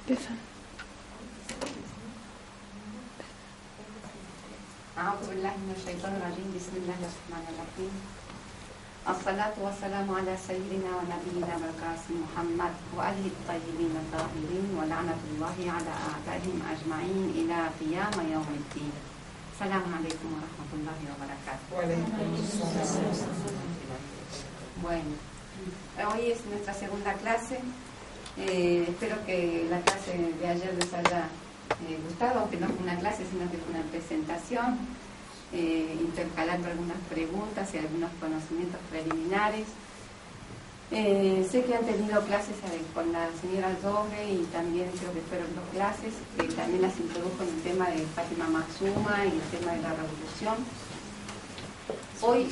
Empieza. أعوذ بالله من الشيطان الرجيم بسم الله الرحمن الرحيم الصلاة والسلام على سيدنا ونبينا القاسم محمد وآله الطيبين الطاهرين ولعنة الله على أعدائهم أجمعين إلى قيام يوم الدين. السلام عليكم ورحمة الله وبركاته. Bueno, hoy es nuestra segunda clase. Espero que la clase de ayer les haya gustado, aunque no fue una clase, sino que fue una presentación, intercalando algunas preguntas y algunos conocimientos preliminares. Sé que han tenido clases con la señora Dobre y también creo que fueron dos clases, que también las introdujo en el tema de Fátima Maksuma y el tema de la revolución. Hoy,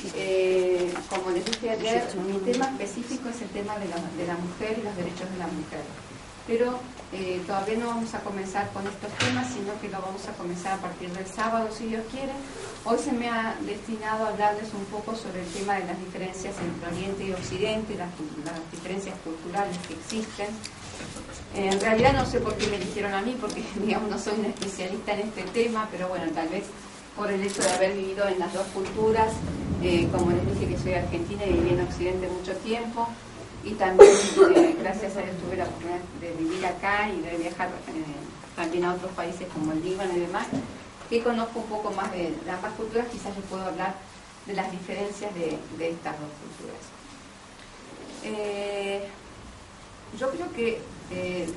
como les dije ayer, mi tema específico es el tema de la mujer y los derechos de la mujer. Pero todavía no vamos a comenzar con estos temas, sino que lo vamos a comenzar a partir del sábado, si Dios quiere. Hoy se me ha destinado a hablarles un poco sobre el tema de las diferencias entre Oriente y Occidente, las diferencias culturales que existen. En realidad no sé por qué me eligieron a mí, porque digamos no soy una especialista en este tema, pero bueno, tal vez por el hecho de haber vivido en las dos culturas, como les dije que soy argentina y viví en Occidente mucho tiempo, y también gracias a Dios tuve la oportunidad de vivir acá y de viajar también a otros países como el Líbano y demás, que conozco un poco más de ambas culturas. Quizás les puedo hablar de las diferencias de estas dos culturas. Yo creo que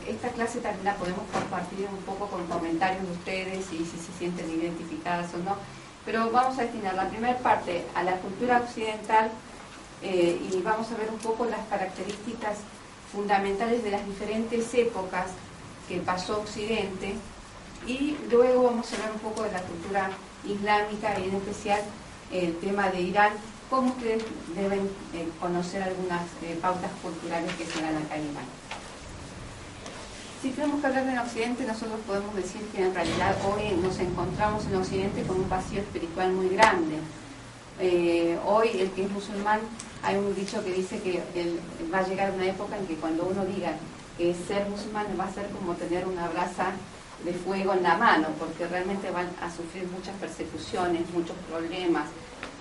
esta clase también la podemos compartir un poco con comentarios de ustedes y si se sienten identificadas o no, pero vamos a destinar la primera parte a la cultura occidental y vamos a ver un poco las características fundamentales de las diferentes épocas que pasó Occidente, y luego vamos a hablar un poco de la cultura islámica y en especial el tema de Irán, cómo ustedes deben conocer algunas pautas culturales que se dan acá en Irán. Si tenemos que hablar de Occidente, nosotros podemos decir que en realidad hoy nos encontramos en Occidente con un vacío espiritual muy grande. Hoy el que es musulmán, hay un dicho que dice que va a llegar una época en que cuando uno diga que ser musulmán va a ser como tener una brasa de fuego en la mano, porque realmente van a sufrir muchas persecuciones, muchos problemas,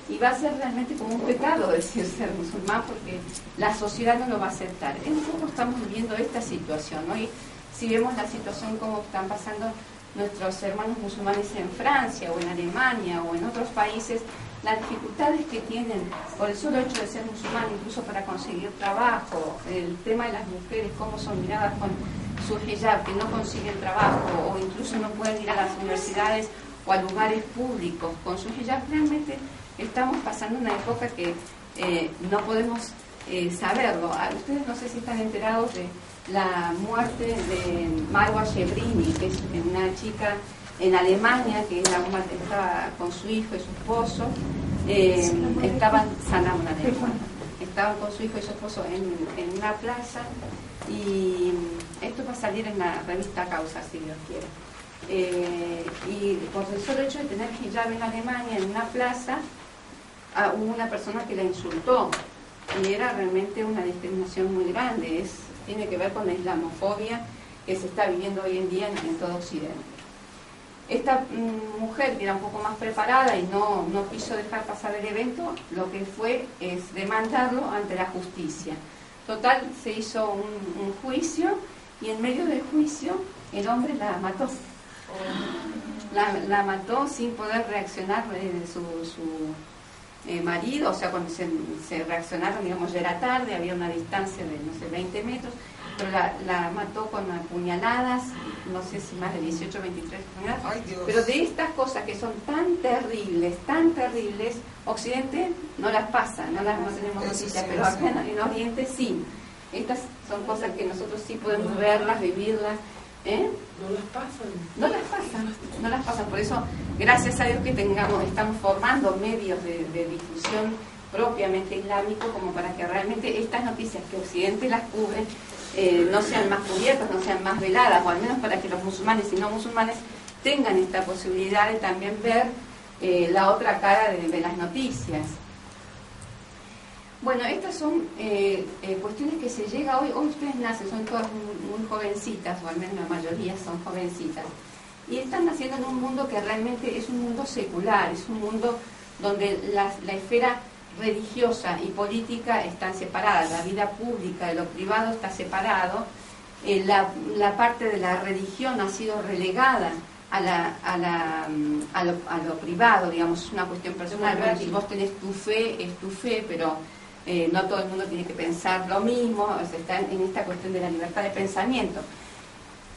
y va a ser realmente como un pecado decir ser musulmán, porque la sociedad no lo va a aceptar. Nosotros estamos viviendo esta situación. Hoy, si vemos la situación como están pasando nuestros hermanos musulmanes en Francia o en Alemania o en otros países, las dificultades que tienen por el solo hecho de ser musulmán, incluso para conseguir trabajo, el tema de las mujeres, cómo son miradas con su hijab, que no consiguen trabajo o incluso no pueden ir a las universidades o a lugares públicos con su hijab. Realmente estamos pasando una época que no podemos saberlo. Ustedes no sé si están enterados de la muerte de Marwa Shebrini, que es una chica en Alemania que estaba con su hijo y su esposo, estaban con su hijo y su esposo en una plaza, y esto va a salir en la revista Causa, si Dios quiere. Y por el solo hecho de tener hijab en Alemania, en una plaza, hubo una persona que la insultó, y era realmente una discriminación muy grande. Tiene que ver con la islamofobia que se está viviendo hoy en día en todo Occidente. Esta mujer, que era un poco más preparada y no quiso dejar pasar el evento, lo que fue es demandarlo ante la justicia. Total, se hizo un juicio, y en medio del juicio el hombre la mató. La mató sin poder reaccionar su marido. O sea, cuando se reaccionaron, digamos, ya era tarde, había una distancia de, no sé, 20 metros, pero la mató con puñaladas, no sé si más de 18 o 23 puñaladas. Ay, Dios. Pero de estas cosas que son tan terribles, Occidente no las pasa, no tenemos noticias, pero acá en Oriente sí. Estas son cosas que nosotros sí podemos verlas, vivirlas. No las pasan. Por eso, gracias a Dios que estamos formando medios de difusión propiamente islámico, como para que realmente estas noticias que Occidente las cubre no sean más cubiertas, no sean más veladas, o al menos para que los musulmanes y no musulmanes tengan esta posibilidad de también ver la otra cara de las noticias. Bueno, estas son cuestiones que se llega hoy ustedes nacen, son todas muy jovencitas, o al menos la mayoría son jovencitas, y están naciendo en un mundo que realmente es un mundo secular, es un mundo donde la esfera religiosa y política están separadas, la vida pública de lo privado está separado, la parte de la religión ha sido relegada a lo privado, digamos, es una cuestión personal. Bueno, si vos tenés tu fe, es tu fe, pero no todo el mundo tiene que pensar lo mismo, o sea, está en esta cuestión de la libertad de pensamiento.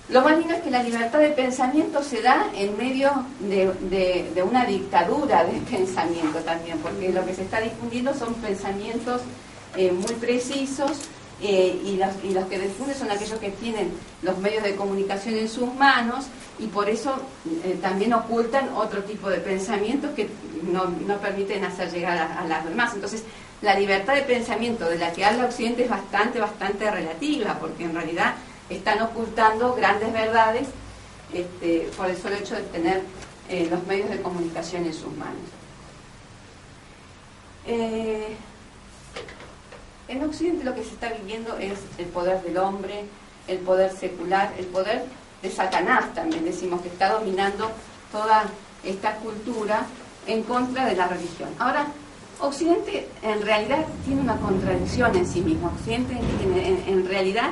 Lo más lindo es que la libertad de pensamiento se da en medio de una dictadura de pensamiento también, porque lo que se está difundiendo son pensamientos muy precisos, y los que difunden son aquellos que tienen los medios de comunicación en sus manos, y por eso también ocultan otro tipo de pensamientos que no permiten hacer llegar a las demás. Entonces, la libertad de pensamiento de la que habla Occidente es bastante relativa, porque en realidad están ocultando grandes verdades por el solo hecho de tener los medios de comunicación en sus manos. En Occidente lo que se está viviendo es el poder del hombre, el poder secular, el poder de Satanás también, decimos, que está dominando toda esta cultura en contra de la religión. Ahora, Occidente en realidad tiene una contradicción en sí mismo. Occidente en realidad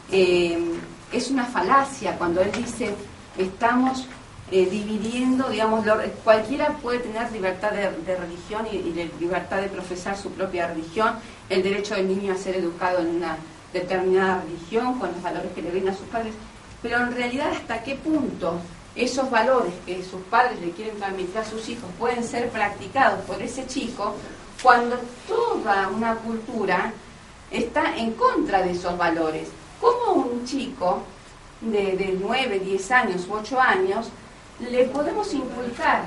es una falacia cuando él dice estamos dividiendo, digamos, cualquiera puede tener libertad de religión y libertad de profesar su propia religión, el derecho del niño a ser educado en una determinada religión con los valores que le ven a sus padres, pero en realidad hasta qué punto esos valores que sus padres le quieren transmitir a sus hijos pueden ser practicados por ese chico cuando toda una cultura está en contra de esos valores. ¿Cómo un chico de 9, 10 años u 8 años le podemos inculcar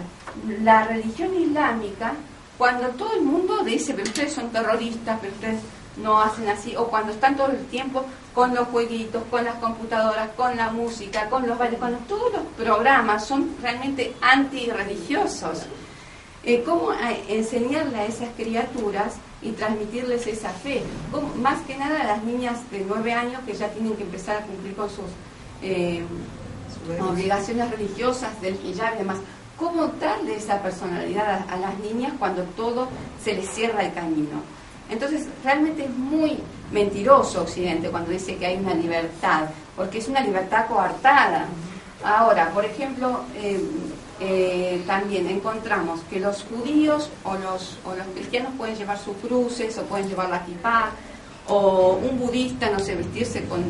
la religión islámica cuando todo el mundo dice, pero ustedes son terroristas, pero ustedes no hacen así, o cuando están todo el tiempo con los jueguitos, con las computadoras, con la música, con los bailes, cuando todos los programas son realmente antirreligiosos? ¿Cómo enseñarle a esas criaturas y transmitirles esa fe? Más que nada a las niñas de 9 años que ya tienen que empezar a cumplir con sus obligaciones religiosas del hijab y demás. ¿Cómo darle esa personalidad a las niñas cuando todo se les cierra el camino? Entonces, realmente es muy mentiroso Occidente cuando dice que hay una libertad, porque es una libertad coartada. Ahora, por ejemplo, también encontramos que los judíos o los cristianos pueden llevar sus cruces o pueden llevar la kipá, o un budista, no sé, vestirse con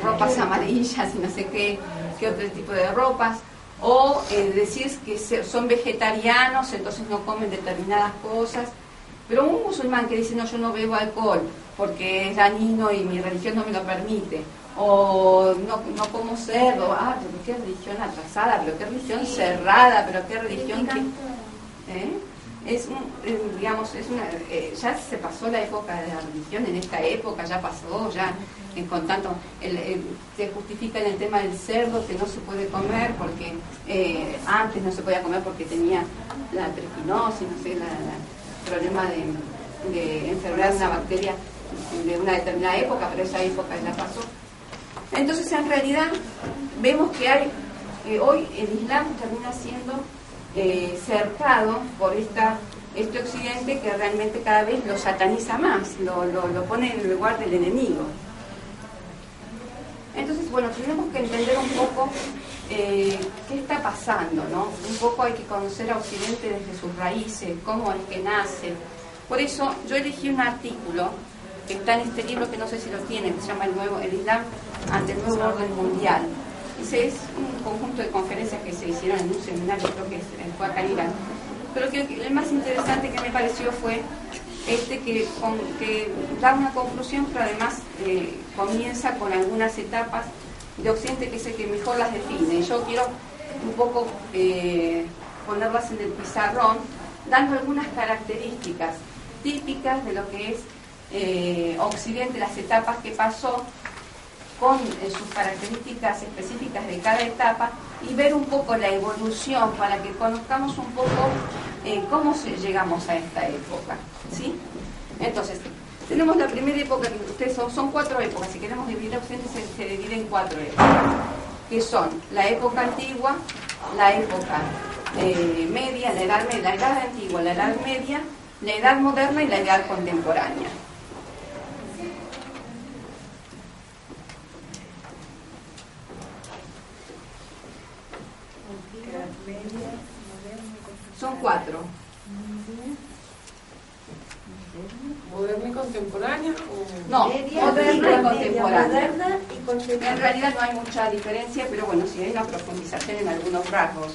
ropas amarillas y no sé qué otro tipo de ropas, o decir que son vegetarianos, entonces no comen determinadas cosas. Pero un musulmán que dice, no, yo no bebo alcohol porque es dañino y mi religión no me lo permite, o no como cerdo, pero qué religión atrasada, pero qué religión cerrada, pero qué religión ya se pasó la época de la religión, en esta época ya pasó, ya con tanto se justifica en el tema del cerdo que no se puede comer porque antes no se podía comer porque tenía la triquinosis, no sé, el problema de enfermedad de una bacteria de una determinada época, pero esa época ya pasó. Entonces, en realidad, vemos que hay hoy el Islam termina siendo cercado por este Occidente que realmente cada vez lo sataniza más, lo pone en el lugar del enemigo. Entonces, bueno, tenemos que entender un poco qué está pasando, ¿no? Un poco hay que conocer a Occidente desde sus raíces, cómo es que nace. Por eso yo elegí un artículo que está en este libro, que no sé si lo tienen, que se llama El Islam ante el nuevo orden mundial. Ese es un conjunto de conferencias que se hicieron en un seminario, creo que fue acá en Irán. Pero el más interesante que me pareció fue que da una conclusión, pero además comienza con algunas etapas de Occidente que es el que mejor las define. Yo quiero un poco ponerlas en el pizarrón, dando algunas características típicas de lo que es Occidente, las etapas que pasó, con sus características específicas de cada etapa, y ver un poco la evolución para que conozcamos un poco cómo llegamos a esta época, ¿sí? Entonces, tenemos la primera época, que ustedes son 4 épocas, si queremos dividir Occidente se divide en 4 épocas, que son la época antigua, la época media, la edad antigua, la edad media, la edad moderna y la edad contemporánea. Son 4. ¿Moderna y contemporánea? No, moderna y contemporánea. Moderna y contemporánea. En realidad no hay mucha diferencia, pero bueno, sí hay una profundización en algunos rasgos.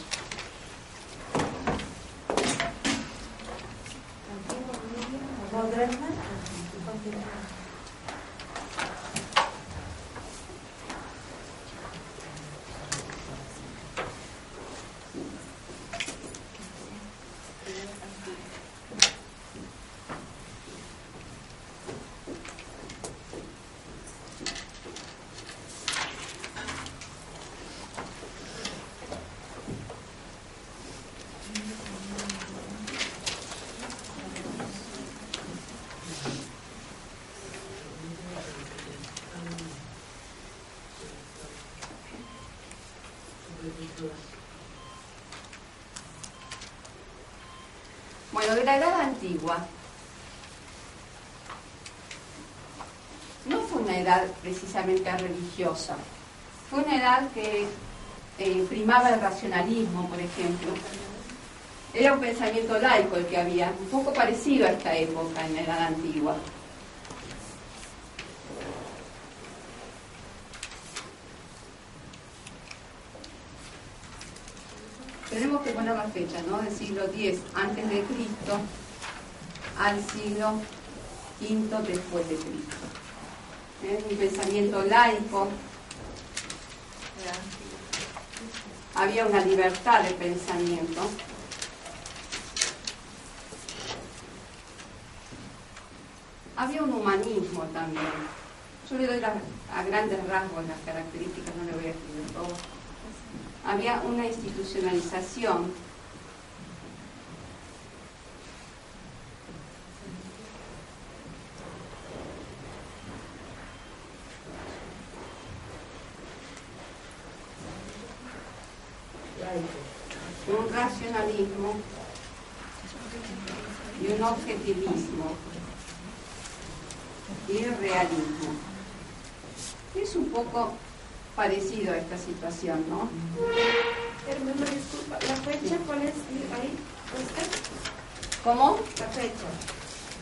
Moderna y contemporánea. Bueno, de la edad antigua, no fue una edad precisamente religiosa, fue una edad que primaba el racionalismo, por ejemplo. Era un pensamiento laico el que había, un poco parecido a esta época en la edad antigua. Tenemos que poner la fecha, ¿no? Del siglo X antes de Cristo al siglo V después de Cristo. Un pensamiento laico. Había una libertad de pensamiento. Había un humanismo también. Yo le doy a grandes rasgos las características, no le voy a escribir todo. Había una institucionalización un racionalismo y un objetivismo y el realismo. Es un poco parecido a esta situación, ¿no? Hermano, disculpa, ¿la fecha cuál es ahí? ¿Cómo? La fecha.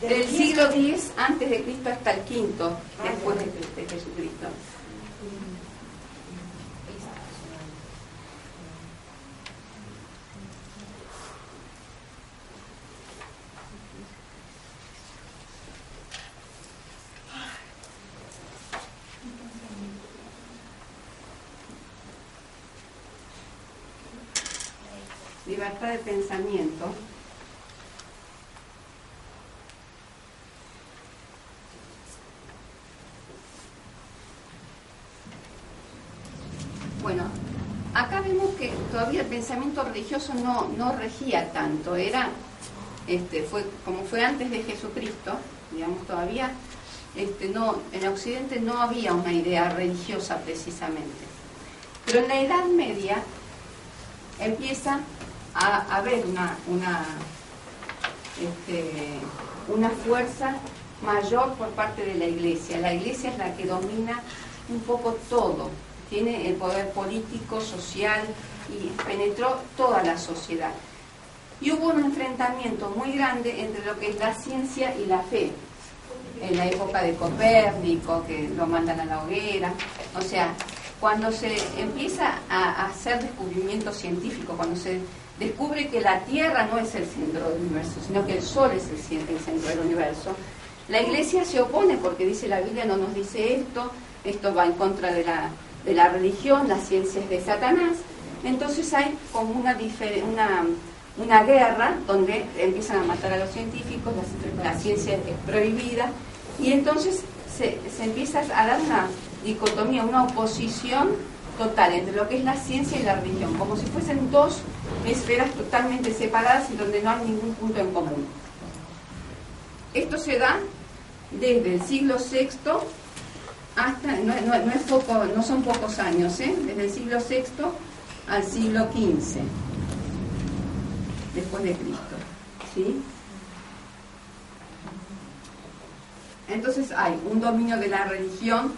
Del siglo X antes de Cristo hasta el V después de Jesucristo. Libertad de pensamiento. Bueno, acá vemos que todavía el pensamiento religioso no regía tanto, fue como fue antes de Jesucristo, digamos, todavía en Occidente no había una idea religiosa precisamente. Pero en la Edad Media empieza a haber una fuerza mayor por parte de la Iglesia. La Iglesia es la que domina un poco todo, tiene el poder político, social y penetró toda la sociedad. Y hubo un enfrentamiento muy grande entre lo que es la ciencia y la fe. En la época de Copérnico, que lo mandan a la hoguera, o sea, cuando se empieza a hacer descubrimientos científicos, cuando se descubre que la Tierra no es el centro del universo, sino que el Sol es el centro del universo, la Iglesia se opone porque dice la Biblia no nos dice esto va en contra de la religión, la ciencia es de Satanás. Entonces hay como una guerra donde empiezan a matar a los científicos, la ciencia es prohibida, y entonces se empieza a dar una dicotomía, una oposición total entre lo que es la ciencia y la religión, como si fuesen dos esferas totalmente separadas y donde no hay ningún punto en común. Esto se da desde el siglo VI hasta, no son pocos años, desde el siglo VI al siglo XV después de Cristo, ¿sí? Entonces hay un dominio de la religión,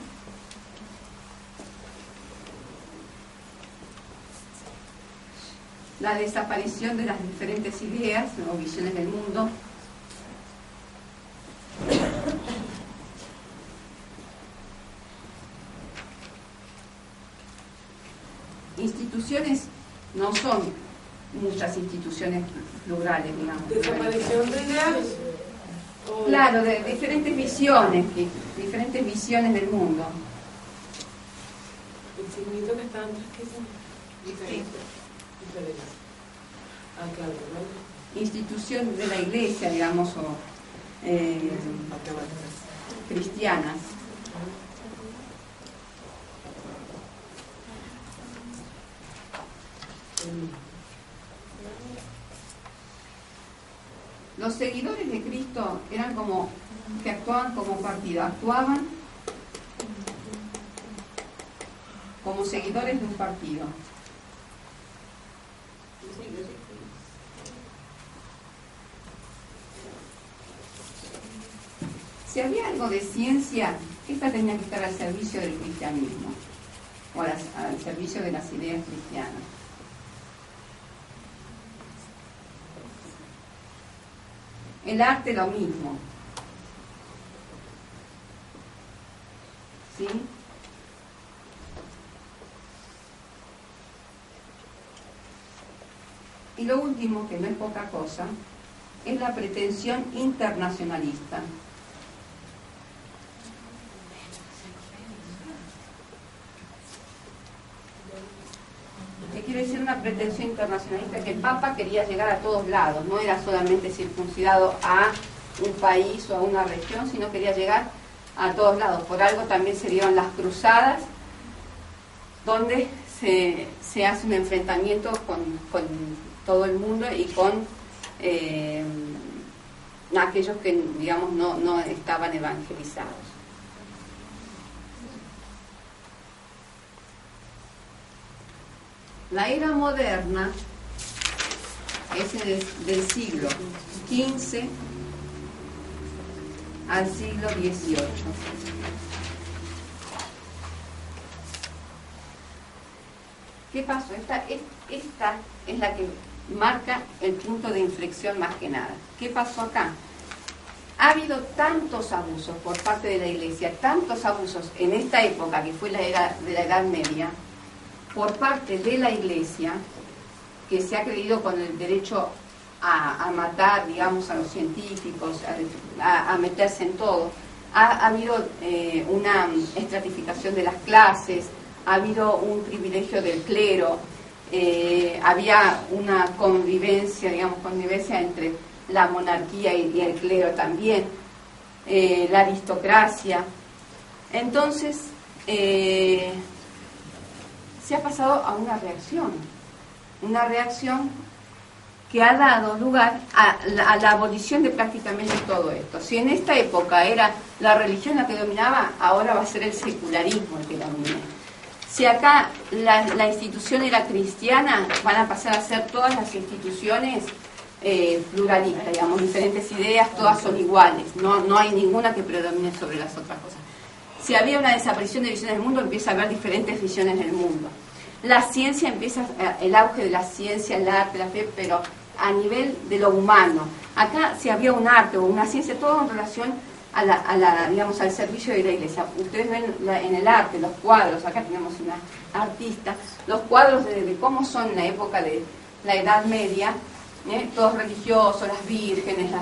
la desaparición de las diferentes ideas o visiones del mundo, instituciones, no son muchas instituciones plurales, digamos. ¿Desaparición de ideas? Claro, de diferentes visiones del mundo. El signito que está antes, ¿qué son? Diferente. Ah, claro, ¿no? Instituciones de la iglesia, digamos, o cristianas. Los seguidores de Cristo eran como que actuaban como partido, actuaban como seguidores de un partido. Si había algo de ciencia, esta tenía que estar al servicio del cristianismo o al servicio de las ideas cristianas. El arte lo mismo. ¿Sí? Y lo último, que no es poca cosa, es la pretensión internacionalista. ¿Qué quiere decir una pretensión internacionalista? Que el Papa quería llegar a todos lados, no era solamente circuncidado a un país o a una región, sino quería llegar a todos lados. Por algo también se dieron las cruzadas, donde se hace un enfrentamiento con todo el mundo y con aquellos que, digamos, no estaban evangelizados. La era moderna es del siglo XV al siglo XVIII. ¿Qué pasó? Esta es la que marca el punto de inflexión más que nada. ¿Qué pasó acá? Ha habido tantos abusos por parte de la Iglesia, tantos abusos en esta época que fue la era de la Edad Media, por parte de la Iglesia, que se ha creído con el derecho a matar, digamos, a los científicos, a meterse en todo. Ha habido una estratificación de las clases, ha habido un privilegio del clero, había una convivencia entre la monarquía y el clero también, la aristocracia. Entonces, se ha pasado a una reacción que ha dado lugar a la abolición de prácticamente todo esto. Si en esta época era la religión la que dominaba, ahora va a ser el secularismo el que domine. Si acá la institución era cristiana, van a pasar a ser todas las instituciones pluralistas, digamos, diferentes ideas, todas son iguales, no hay ninguna que predomine sobre las otras cosas. Si había una desaparición de visiones del mundo, empieza a haber diferentes visiones del mundo. La ciencia empieza, el auge de la ciencia, el arte, la fe, pero a nivel de lo humano. Acá si había un arte o una ciencia, todo en relación digamos, al servicio de la Iglesia. Ustedes ven en el arte, los cuadros, acá tenemos una artista, los cuadros de cómo son en la época de la Edad Media, todos religiosos, las vírgenes,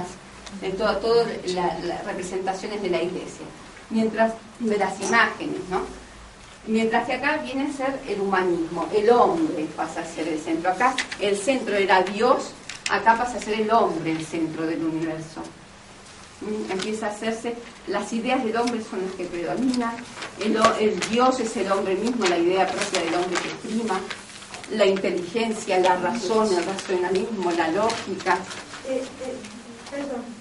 todas las representaciones de la Iglesia. Mientras, de las imágenes, ¿no? Mientras que acá viene a ser el humanismo, el hombre pasa a ser el centro. Acá el centro era Dios, acá pasa a ser el hombre el centro del universo. Empieza a hacerse, las ideas del hombre son las que predominan, el Dios es el hombre mismo, la idea propia del hombre que prima, la inteligencia, la razón, el racionalismo, la lógica. Perdón.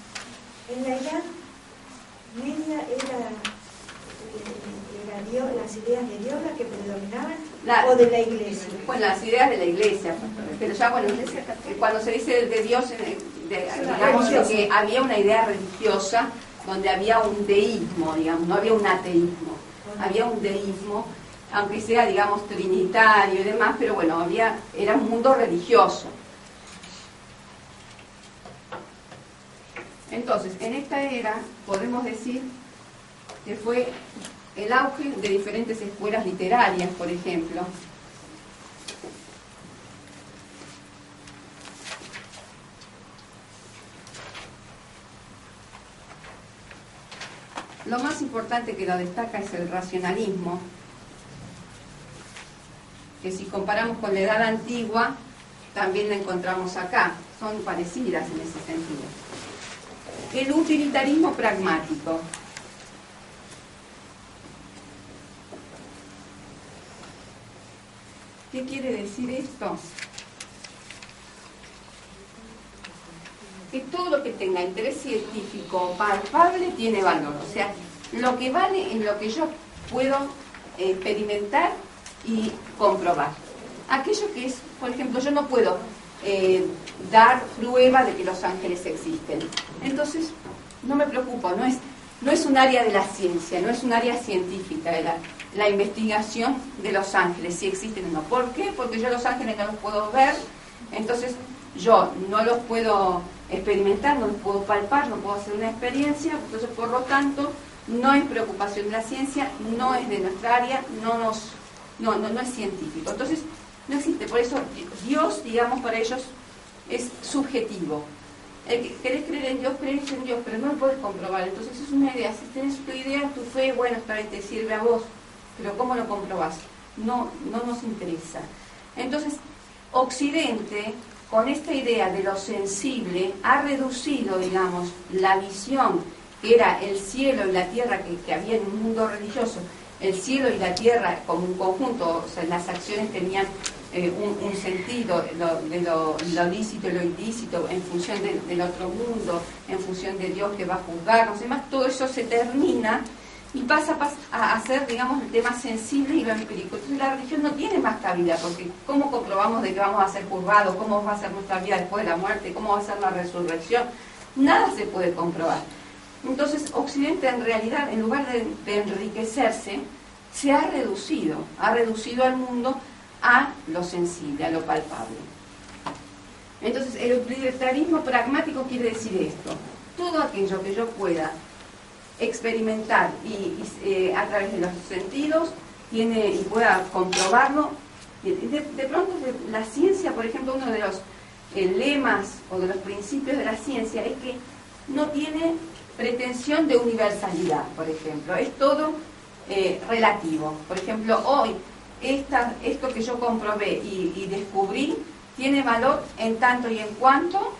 En la Edad Media las ideas de Dios las que predominaban o de la Iglesia. Bueno, las ideas de la Iglesia, pero ya bueno, cuando se dice de Dios, digamos que había una idea religiosa donde había un deísmo, digamos, no había un ateísmo, había un deísmo, aunque sea, digamos, trinitario y demás, pero bueno, era un mundo religioso. Entonces, en esta era podemos decir que fue el auge de diferentes escuelas literarias, por ejemplo. Lo más importante que lo destaca es el racionalismo, que si comparamos con la Edad Antigua, también la encontramos acá, son parecidas en ese sentido. El utilitarismo pragmático. ¿Qué quiere decir esto? Que todo lo que tenga interés científico palpable tiene valor. O sea, lo que vale es lo que yo puedo experimentar y comprobar. Aquello que es, por ejemplo, yo no puedo dar prueba de que los ángeles existen. Entonces, no me preocupo, no es un área de la ciencia, no es un área científica de la investigación de los ángeles, si existen o no. ¿Por qué? Porque yo los ángeles no los puedo ver, entonces yo no los puedo experimentar, no los puedo palpar, no puedo hacer una experiencia, entonces por lo tanto no es preocupación de la ciencia, no es de nuestra área, no es científico. Entonces no existe, por eso Dios, digamos, para ellos es subjetivo. Querés creer en Dios, crees en Dios, pero no lo puedes comprobar. Entonces es una idea, si tienes tu idea, tu fe, bueno, está bien, te sirve a vos, pero ¿cómo lo comprobás? No nos interesa. Entonces, Occidente, con esta idea de lo sensible, ha reducido, digamos, la visión que era el cielo y la tierra que había en un mundo religioso, el cielo y la tierra como un conjunto, o sea, las acciones tenían un sentido, lo lícito y lo ilícito, en función del otro mundo, en función de Dios que va a juzgarnos y demás, todo eso se termina y pasa a ser, digamos, el tema sensible y lo empírico. Entonces la religión no tiene más cabida, porque ¿cómo comprobamos de que vamos a ser juzgados? ¿Cómo va a ser nuestra vida después de la muerte? ¿Cómo va a ser la resurrección? Nada se puede comprobar. Entonces Occidente en realidad, en lugar de enriquecerse, se ha reducido al mundo a lo sensible, a lo palpable. Entonces el utilitarismo pragmático quiere decir esto: todo aquello que yo pueda experimentar y a través de los sentidos y pueda comprobarlo. De pronto la ciencia, por ejemplo, uno de los lemas o de los principios de la ciencia es que no tiene pretensión de universalidad, por ejemplo, es todo relativo. Por ejemplo, hoy esto que yo comprobé y descubrí tiene valor en tanto y en cuanto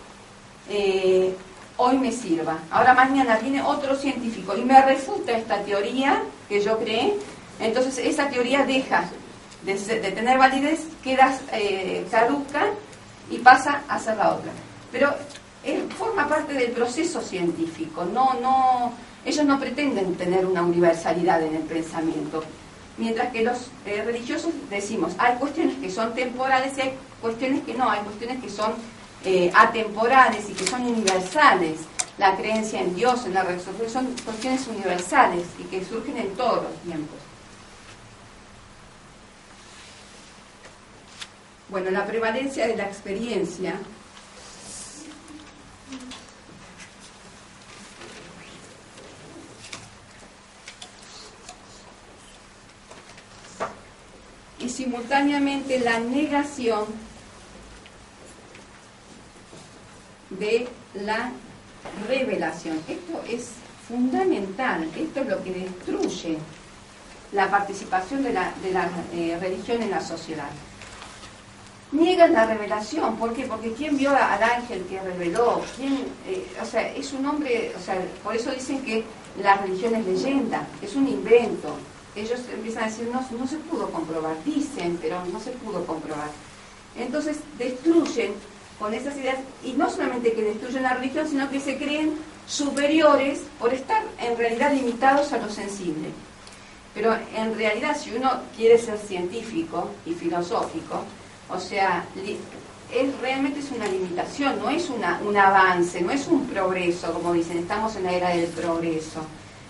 hoy me sirva. Ahora mañana viene otro científico y me refuta esta teoría que yo creé, entonces esa teoría deja de tener validez, queda caduca y pasa a ser la otra. Pero forma parte del proceso científico, ellos no pretenden tener una universalidad en el pensamiento. Mientras que los religiosos decimos, hay cuestiones que son temporales y hay cuestiones que no, hay cuestiones que son atemporales y que son universales. La creencia en Dios, en la resurrección, son cuestiones universales y que surgen en todos los tiempos. Bueno, la prevalencia de la experiencia y simultáneamente la negación de la revelación. Esto es fundamental, esto es lo que destruye la participación de la religión en la sociedad. Niegan la revelación, ¿por qué? Porque ¿quién vio al ángel que reveló? Es un hombre, por eso dicen que la religión es leyenda, es un invento. Ellos empiezan a decir, no se pudo comprobar, dicen, pero no se pudo comprobar. Entonces destruyen con esas ideas, y no solamente que destruyen la religión, sino que se creen superiores por estar en realidad limitados a lo sensible. Pero en realidad, si uno quiere ser científico y filosófico, o sea, realmente es una limitación, no es un avance, no es un progreso, como dicen, estamos en la era del progreso.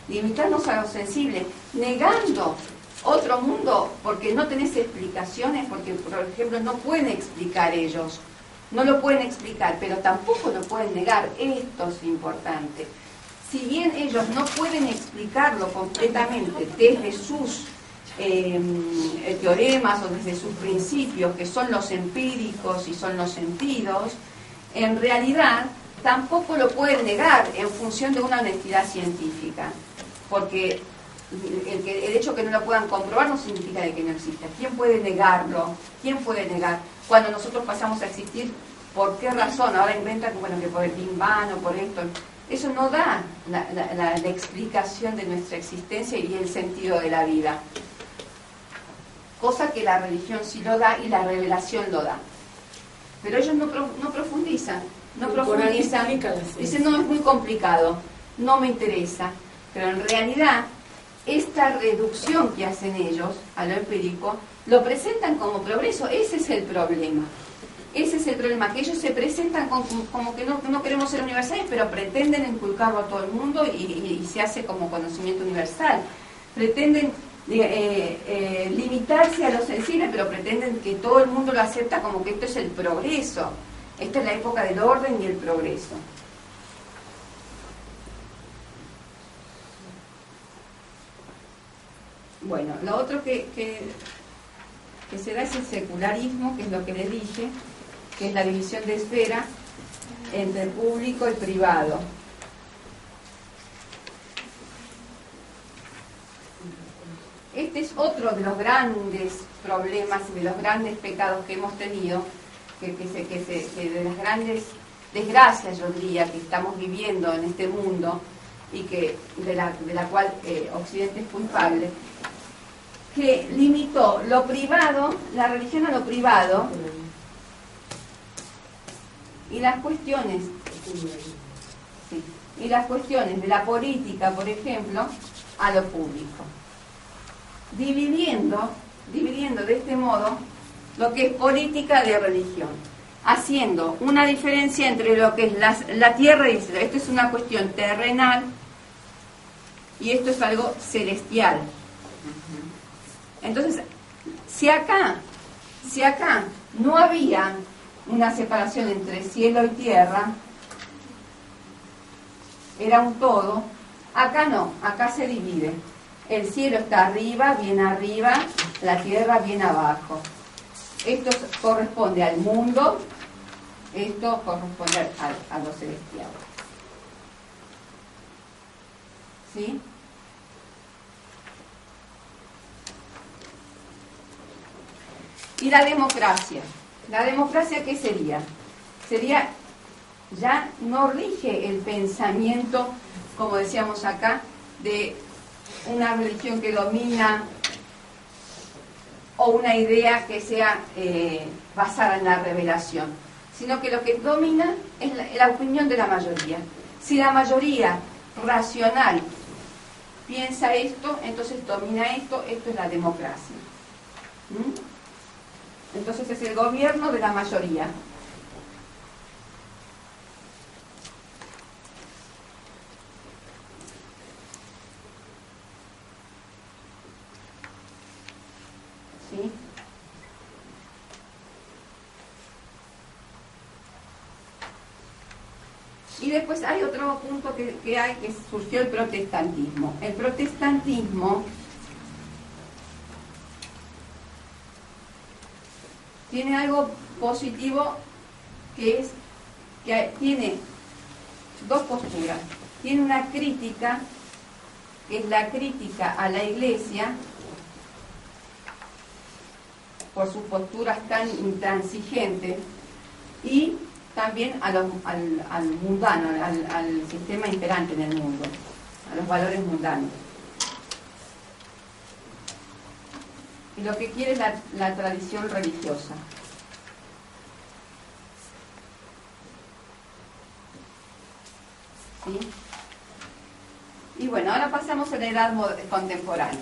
Limitarnos a lo sensible, negando otro mundo porque no tenés explicaciones, porque, por ejemplo, no pueden explicar ellos, no lo pueden explicar, pero tampoco lo pueden negar. Esto es importante. Si bien ellos no pueden explicarlo completamente desde sus teoremas o desde sus principios, que son los empíricos y son los sentidos, en realidad tampoco lo pueden negar en función de una honestidad científica, porque el hecho que no lo puedan comprobar no significa de que no exista. ¿Quién puede negarlo? ¿Quién puede negar cuando nosotros pasamos a existir? ¿Por qué razón? Ahora inventan que por el Big Bang o por esto. Eso no da la explicación de nuestra existencia y el sentido de la vida. Cosa que la religión sí lo da y la revelación lo da. Pero ellos no profundizan. Dicen, no, es muy complicado, no me interesa. Pero en realidad, esta reducción que hacen ellos a lo empírico, lo presentan como progreso. Ese es el problema. Ese es el problema, que ellos se presentan como que no queremos ser universales, pero pretenden inculcarlo a todo el mundo y se hace como conocimiento universal. Pretenden limitarse a lo sensible, pero pretenden que todo el mundo lo acepta como que esto es el progreso. Esta es la época del orden y el progreso. Bueno, lo otro que se da es el secularismo, que es lo que les dije, que es la división de esfera entre público y privado. Este es otro de los grandes problemas y de los grandes pecados que hemos tenido, que de las grandes desgracias, yo diría, que estamos viviendo en este mundo y que de la cual Occidente es culpable, que limitó lo privado, la religión a lo privado, y las cuestiones de la política, por ejemplo, a lo público, dividiendo de este modo lo que es política de religión, haciendo una diferencia entre lo que es la tierra y el cielo. Esto es una cuestión terrenal y esto es algo celestial. Entonces, si acá no había una separación entre cielo y tierra, era un todo, acá no, acá se divide. El cielo está arriba, la tierra bien abajo. Esto corresponde al mundo, esto corresponde a lo celestial. ¿Sí? Y la democracia. ¿La democracia qué sería? Ya no rige el pensamiento, como decíamos acá, de una religión que domina o una idea que sea basada en la revelación, sino que lo que domina es la opinión de la mayoría. Si la mayoría racional piensa esto, entonces domina esto es la democracia. Entonces es el gobierno de la mayoría. ¿Sí? Y después hay otro punto que surgió el protestantismo. El protestantismo tiene algo positivo, que tiene dos posturas. Tiene una crítica, que es la crítica a la Iglesia por sus posturas tan intransigentes, y también al mundano, al sistema imperante en el mundo, a los valores mundanos. Y lo que quiere es la tradición religiosa. ¿Sí? Y bueno, ahora pasamos a la edad contemporánea,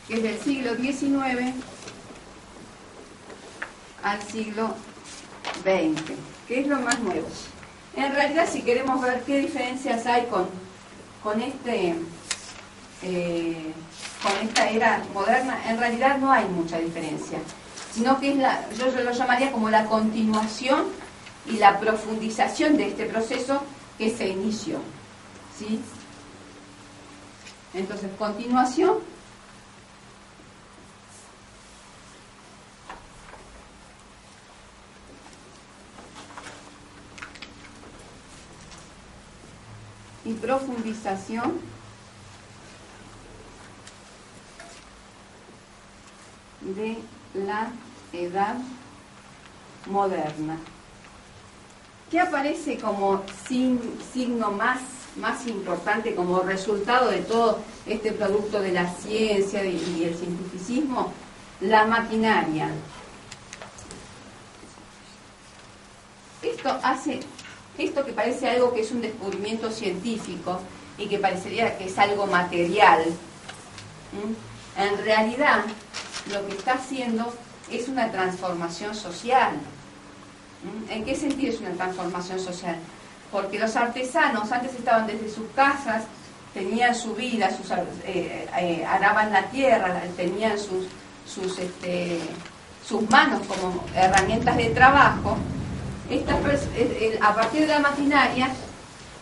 que es del siglo XIX al siglo XX, que es lo más nuevo. En realidad, si queremos ver qué diferencias hay con esta era moderna, en realidad no hay mucha diferencia, sino que es yo lo llamaría como la continuación y la profundización de este proceso que se inició, ¿sí? Entonces, continuación y profundización de la edad moderna. ¿Qué aparece como signo más importante, como resultado de todo este producto de la ciencia y el cientificismo? La maquinaria. Esto que parece algo que es un descubrimiento científico y que parecería que es algo material, en realidad lo que está haciendo es una transformación social. ¿En qué sentido es una transformación social? Porque los artesanos antes estaban desde sus casas, tenían su vida, araban la tierra, tenían sus manos como herramientas de trabajo. A partir de la maquinaria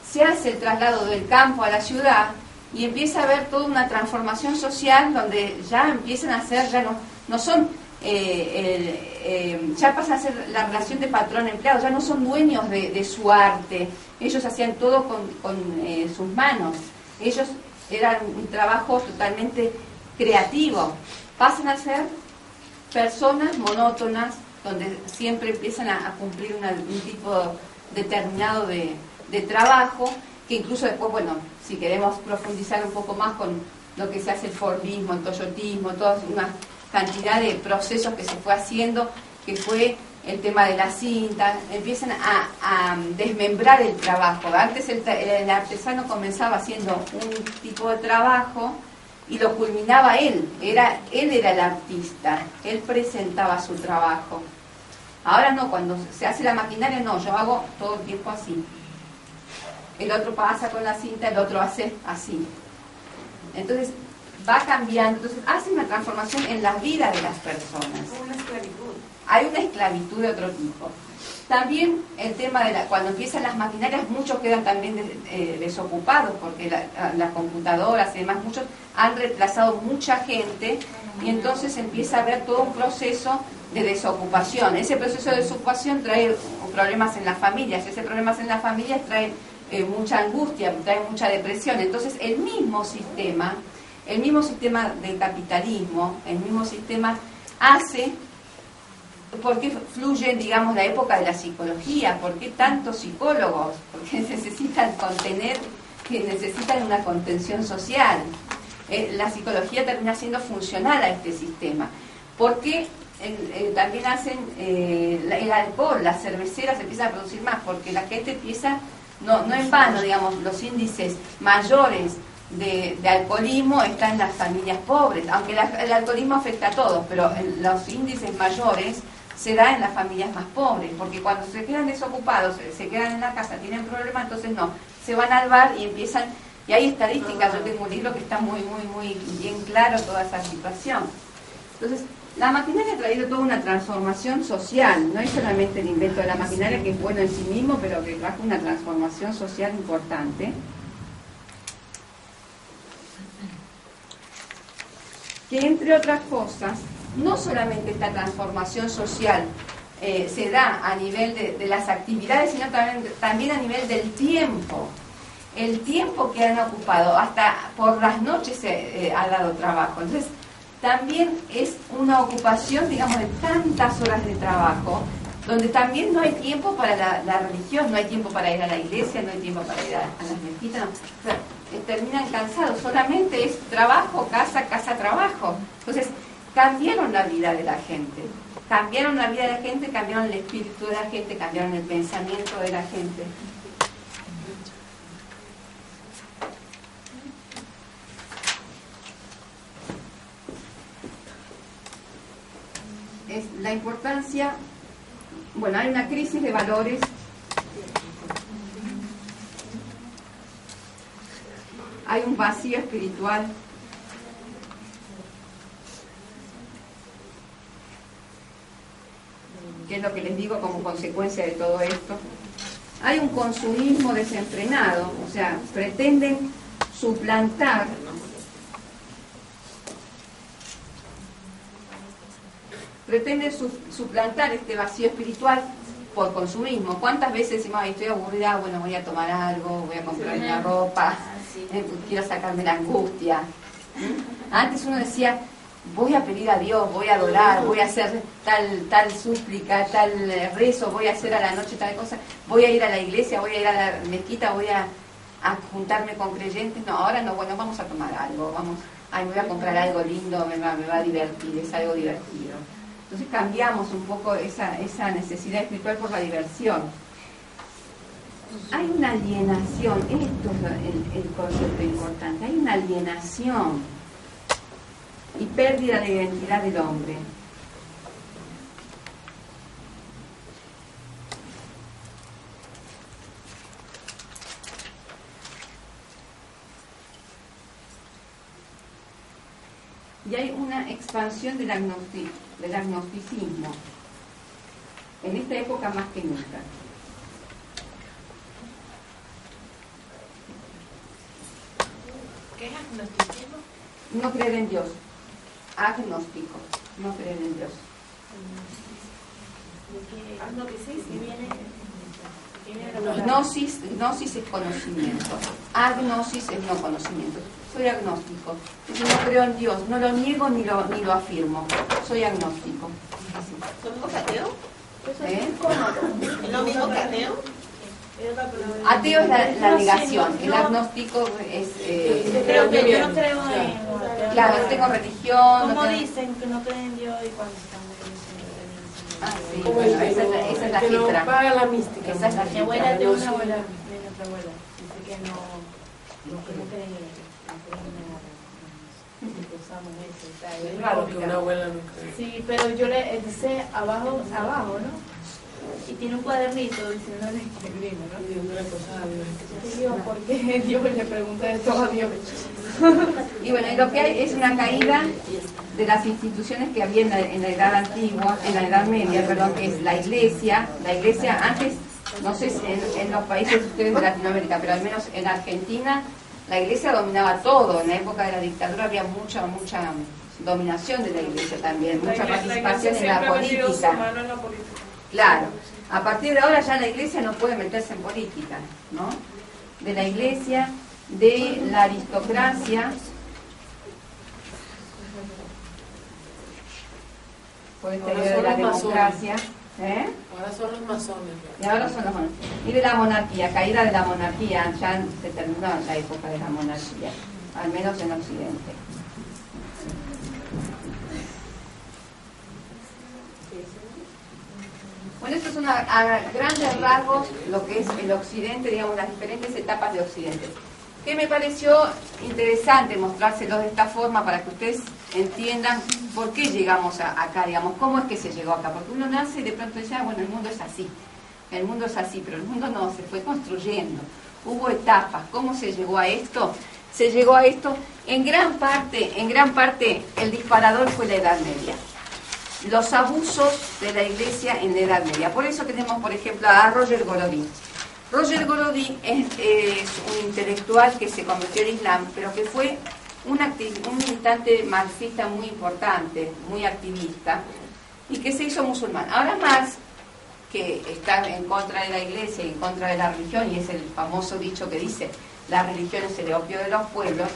se hace el traslado del campo a la ciudad y empieza a haber toda una transformación social donde ya empiezan a ser, ya no son, ya pasa a ser la relación de patrón-empleado, ya no son dueños de su arte, ellos hacían todo con sus manos, ellos eran un trabajo totalmente creativo, pasan a ser personas monótonas, donde siempre empiezan a cumplir un tipo determinado de trabajo, que incluso después, bueno, si queremos profundizar un poco más con lo que se hace el Fordismo, el Toyotismo, toda una cantidad de procesos que se fue haciendo, que fue el tema de la cinta, empiezan a desmembrar el trabajo. Antes el artesano comenzaba haciendo un tipo de trabajo y lo culminaba él era el artista, él presentaba su trabajo. Ahora no, cuando se hace la maquinaria, no, yo hago todo el tiempo así. El otro pasa con la cinta, el otro hace así. Entonces va cambiando, entonces hace una transformación en la vida de las personas. Una esclavitud. Hay una esclavitud de otro tipo. También el tema de cuando empiezan las maquinarias, muchos quedan también desocupados, porque las computadoras y demás, muchos han reemplazado mucha gente, y entonces empieza a haber todo un proceso de desocupación. Ese proceso de desocupación trae problemas en las familias, ese problemas en las familias trae mucha angustia, trae mucha depresión. Entonces el mismo sistema del capitalismo, el mismo sistema hace. ¿Por qué fluye, digamos, la época de la psicología? ¿Por qué tantos psicólogos? Porque necesitan necesitan una contención social. La psicología termina siendo funcional a este sistema. ¿Por qué también hacen el alcohol? Las cerveceras empiezan a producir más, porque la gente empieza, no en vano, digamos, los índices mayores de alcoholismo están en las familias pobres, aunque el alcoholismo afecta a todos, pero los índices mayores se da en las familias más pobres, porque cuando se quedan desocupados, se quedan en la casa, tienen problemas, entonces no, se van al bar y empiezan, y hay estadísticas, yo tengo un libro que está muy bien claro toda esa situación. Entonces, la maquinaria ha traído toda una transformación social, no es solamente el invento de la maquinaria, que es bueno en sí mismo, pero que trajo una transformación social importante, que entre otras cosas, no solamente esta transformación social se da a nivel de las actividades, sino también a nivel del tiempo. El tiempo que han ocupado, hasta por las noches se ha dado trabajo. Entonces, también es una ocupación, digamos, de tantas horas de trabajo, donde también no hay tiempo para la religión, no hay tiempo para ir a la iglesia, no hay tiempo para ir a las mezquitas. No. O sea, terminan cansados, solamente es trabajo, casa, trabajo. Entonces, cambiaron la vida de la gente, cambiaron el espíritu de la gente, cambiaron el pensamiento de la gente. es la importancia, bueno, hay una crisis de valores. Hay un vacío espiritual. Que es lo que les digo como consecuencia de todo esto. Hay un consumismo desenfrenado, o sea, pretenden suplantar este vacío espiritual por consumismo. ¿Cuántas veces decimos, ay, estoy aburrida, bueno, voy a tomar algo, voy a comprar una ropa, quiero sacarme la angustia? Antes uno decía, voy a pedir a Dios, voy a adorar, voy a hacer tal súplica, tal rezo, voy a hacer a la noche tal cosa, voy a ir a la iglesia, voy a ir a la mezquita, voy a juntarme con creyentes. No, ahora no, bueno, vamos a tomar algo, me voy a comprar algo lindo, me va a divertir, es algo divertido. Entonces cambiamos un poco esa necesidad espiritual por la diversión. Hay una alienación, esto es el concepto importante, hay una alienación y pérdida de identidad del hombre. Y hay una expansión del agnosticismo, en esta época más que nunca. ¿Qué es agnosticismo? No creer en Dios. Agnóstico, no creer en Dios. Gnosis es conocimiento. Agnosis es no conocimiento. Soy agnóstico. No creo en Dios, no lo niego ni lo afirmo. Soy agnóstico. Así. ¿Lo mismo que ateo? ¿Es lo mismo que ateo? Ateo es la negación. El agnóstico es... yo no creo en... Claro, no tengo religión. ¿Cómo dicen que no creen en Dios y cuando están sí, bueno, esa es la que no cifra. paga la mística. Esa es la Mi cifra. abuela de una abuela, de nuestra abuela, dice que no creen en nada. Usamos eso, o sea, Es raro que una abuela no cree. Sí, pero yo le dice abajo, ¿no? Y tiene un cuadernito diciéndole que escribimos, ¿no? Pidiéndole cosas a Dios. Dios, ¿por qué Dios le pregunta esto a Dios? Y bueno, y lo que hay es una caída de las instituciones que había en la edad antigua, en la edad media, perdón, que es la iglesia. La iglesia antes, no sé si en los países de ustedes de Latinoamérica, pero al menos en Argentina, la iglesia dominaba todo. En la época de la dictadura había mucha dominación de la iglesia también, mucha participación en la política. Claro, a partir de ahora ya la iglesia no puede meterse en política, ¿no? De la iglesia, de la aristocracia, por este medio de la democracia, Ahora son los masones. y ahora son los monarquías. Y de la monarquía, caída de la monarquía, ya se terminó la época de la monarquía, al menos en Occidente. Bueno, esto es a grandes rasgos lo que es el Occidente, digamos, las diferentes etapas de Occidente. Que me pareció interesante mostrárselos de esta forma para que ustedes entiendan por qué llegamos acá, digamos, cómo es que se llegó acá. Porque uno nace y de pronto dice, bueno, el mundo es así, pero el mundo no, se fue construyendo. Hubo etapas. ¿Cómo se llegó a esto? Se llegó a esto, en gran parte, el disparador fue la Edad Media. Los abusos de la iglesia en la Edad Media. Por eso tenemos, por ejemplo, a Roger Golodí. Roger Golodí es un intelectual que se convirtió en Islam, pero que fue un militante marxista muy importante, muy activista, y que se hizo musulmán. Ahora Marx, que está en contra de la iglesia y en contra de la religión, y es el famoso dicho que dice, la religión es el opio de los pueblos,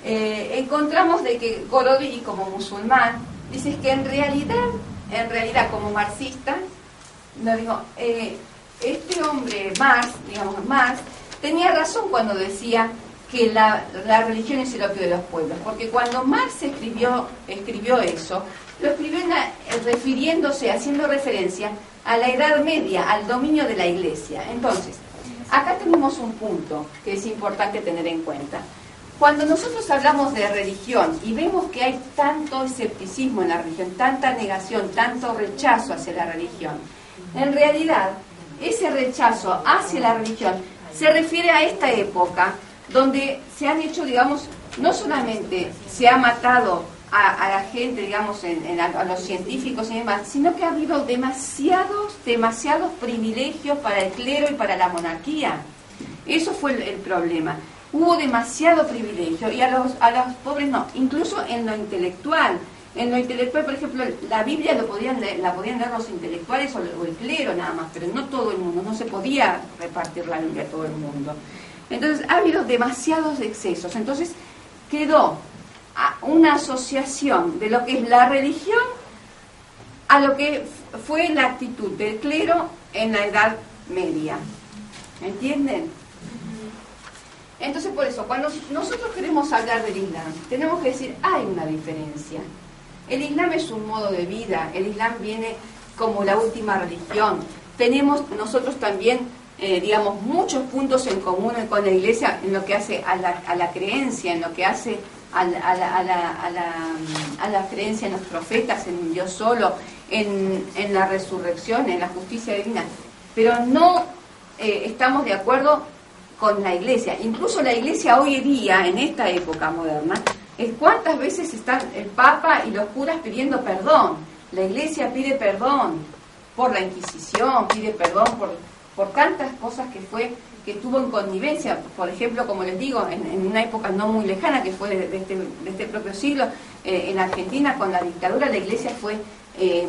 encontramos de que Golodí, como musulmán, dice que en realidad como marxista, no digo, este hombre Marx tenía razón cuando decía que la religión es el opio de los pueblos, porque cuando Marx escribió eso, lo escribió refiriéndose, haciendo referencia a la Edad Media, al dominio de la iglesia. Entonces, acá tenemos un punto que es importante tener en cuenta. cuando nosotros hablamos de religión y vemos que hay tanto escepticismo en la religión, tanta negación, tanto rechazo hacia la religión, en realidad ese rechazo hacia la religión se refiere a esta época donde se han hecho, digamos, no solamente se ha matado a la gente, digamos, a los científicos y demás, sino que ha habido demasiados privilegios para el clero y para la monarquía. Eso fue el problema. Hubo demasiado privilegio y a los pobres no, incluso en lo intelectual. En lo intelectual, por ejemplo, la Biblia la podían leer los intelectuales o el clero nada más, pero no todo el mundo, no se podía repartir la Biblia a todo el mundo. Entonces ha habido demasiados excesos. Entonces quedó una asociación de lo que es la religión a lo que fue la actitud del clero en la Edad Media. ¿Entienden? Entonces, por eso, cuando nosotros queremos hablar del Islam, tenemos que decir, hay una diferencia. El Islam es un modo de vida, el Islam viene como la última religión. Tenemos nosotros también, digamos, muchos puntos en común con la Iglesia en lo que hace a la creencia, en lo que hace a la creencia en los profetas, en un Dios solo, en la resurrección, en la justicia divina. Pero no estamos de acuerdo con la Iglesia. Incluso la Iglesia hoy en día, en esta época moderna, ¿cuántas veces están el Papa y los curas pidiendo perdón? La Iglesia pide perdón por la Inquisición, pide perdón por tantas cosas que tuvo en connivencia. Por ejemplo, como les digo, en una época no muy lejana, que fue de este propio siglo, en Argentina con la dictadura, la Iglesia fue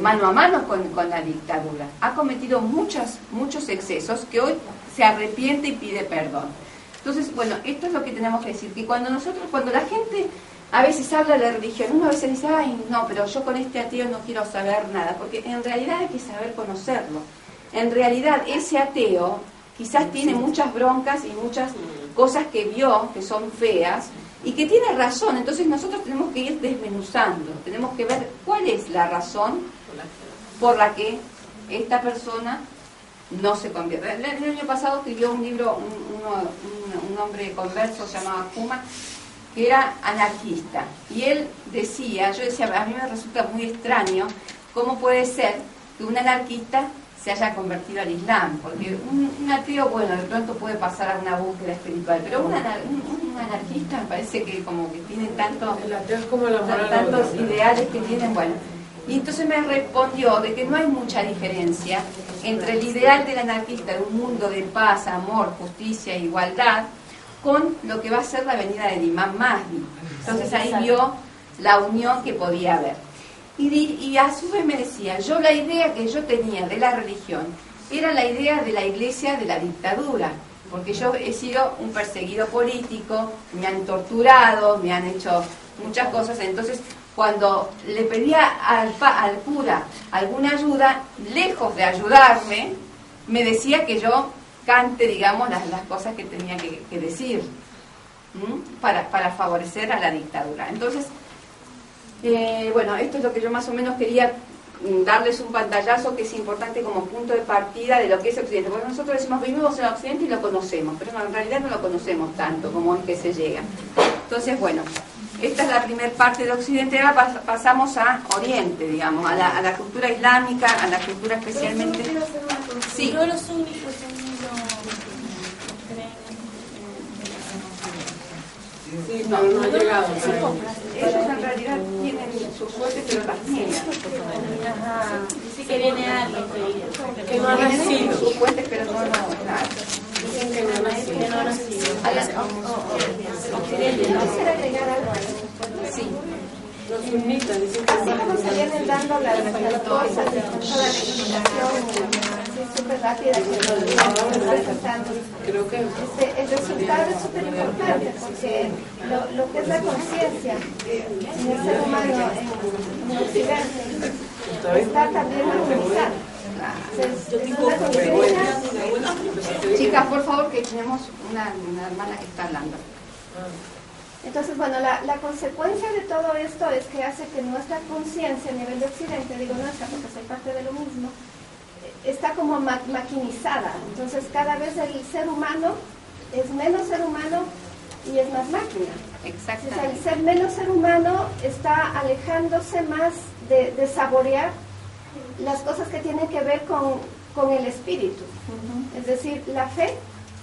mano a mano con la dictadura. Ha cometido muchos excesos que hoy se arrepiente y pide perdón. Entonces, bueno, esto es lo que tenemos que decir, que cuando la gente a veces habla de la religión, uno a veces dice, ay, no, pero yo con este ateo no quiero saber nada, porque en realidad hay que saber conocerlo. En realidad ese ateo quizás tiene muchas broncas y muchas cosas que vio que son feas y que tiene razón. Entonces nosotros tenemos que ir desmenuzando, tenemos que ver cuál es la razón por la que esta persona no se convierte. El año pasado escribió un libro un hombre converso llamado Kuma, que era anarquista, y él decía, yo decía, a mí me resulta muy extraño cómo puede ser que un anarquista se haya convertido al Islam, porque un ateo, bueno, de pronto puede pasar a una búsqueda espiritual, pero un anarquista me parece que como que tienen tantos ideales que tienen, bueno. Y entonces me respondió de que no hay mucha diferencia entre el ideal del anarquista de un mundo de paz, amor, justicia e igualdad con lo que va a ser la venida del Imam Mahdi. Entonces ahí vio la unión que podía haber. Y a su vez me decía, yo la idea que yo tenía de la religión era la idea de la iglesia de la dictadura, porque yo he sido un perseguido político, me han torturado, me han hecho muchas cosas, entonces cuando le pedía al cura alguna ayuda, lejos de ayudarme, me decía que yo cante, digamos, las cosas que tenía que decir para favorecer a la dictadura. Entonces, bueno, esto es lo que yo más o menos quería darles un pantallazo que es importante como punto de partida de lo que es Occidente, porque nosotros decimos vivimos en Occidente y lo conocemos, pero no, en realidad no lo conocemos tanto como es que se llega. Entonces, bueno, esta es la primera parte de Occidente. Ahora pasamos a Oriente, digamos, a la cultura islámica, a la cultura especialmente. Sí. No los únicos Sí, no ha llegado. Ellos en realidad tienen su suerte, pero las tienen. Sí que viene alguien Que no ha nacido. Sus fuentes, pero no, claro. Dicen que no ha nacido. que no ha nacido. Quisiera agregar algo. Sí. Los sunnitas dicen que Así como se vienen dando las cosas de toda la explicación súper rápida que nos está presentando. creo que El resultado es súper importante porque lo que es la conciencia en el ser humano en Occidente está también armonizada. Chicas, por favor, que tenemos una hermana que está hablando. Entonces, bueno, la consecuencia de todo esto es que hace que nuestra conciencia a nivel de Occidente, digo nuestra porque soy parte de lo mismo, está como maquinizada. Entonces, cada vez el ser humano es menos ser humano y es más máquina. O sea, exactamente. el ser menos ser humano está alejándose más de saborear las cosas que tienen que ver con el espíritu. Es decir, la fe,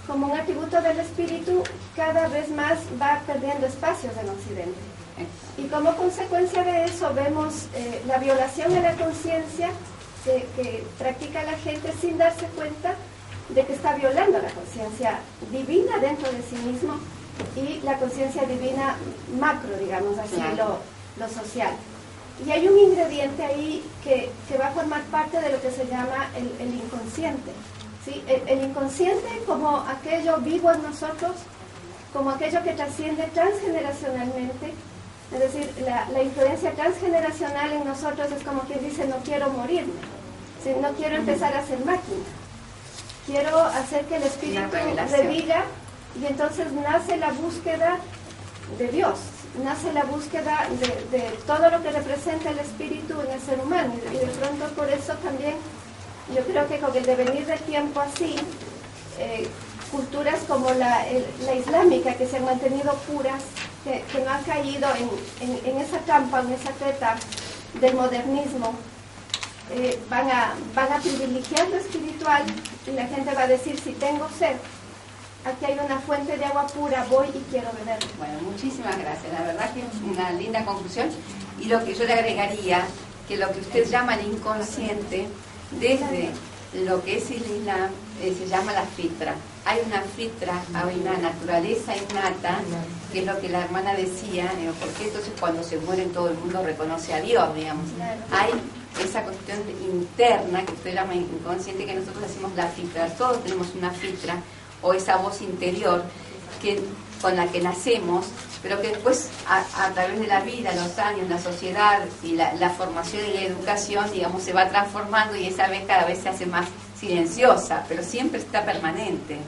como un atributo del espíritu, cada vez más va perdiendo espacios en Occidente. Y como consecuencia de eso vemos la violación de la conciencia que practica la gente sin darse cuenta de que está violando la conciencia divina dentro de sí mismo y la conciencia divina macro, digamos así, Claro. lo social. Y hay un ingrediente ahí que va a formar parte de lo que se llama el inconsciente. ¿Sí? El inconsciente como aquello vivo en nosotros, como aquello que trasciende transgeneracionalmente. Es decir, la influencia transgeneracional en nosotros es como quien dice, no quiero morirme, ¿sí? No quiero empezar a ser máquina, quiero hacer que el espíritu reviva, y entonces nace la búsqueda de Dios, nace la búsqueda de todo lo que representa el espíritu en el ser humano, y de pronto por eso también yo creo que con el devenir del tiempo así, culturas como la islámica, que se han mantenido puras, que no han caído en esa trampa, en esa treta del modernismo, van a privilegiar lo espiritual, y la gente va a decir, si tengo sed, aquí hay una fuente de agua pura, voy y quiero beber. Bueno, muchísimas gracias. La verdad que es una linda conclusión. Y lo que yo le agregaría, que lo que usted llama el inconsciente, desde lo que es el Islam, se llama la fitra. Hay una fitra, hay una naturaleza innata, que es lo que la hermana decía, porque entonces cuando se mueren todo el mundo reconoce a Dios, digamos. Hay esa cuestión interna, que usted llama inconsciente, que nosotros decimos la fitra. Todos tenemos una fitra, o esa voz interior con la que nacemos, pero que después a través de la vida, los años, la sociedad y la formación y la educación, digamos, se va transformando, y esa vez cada vez se hace más silenciosa, pero siempre está permanente.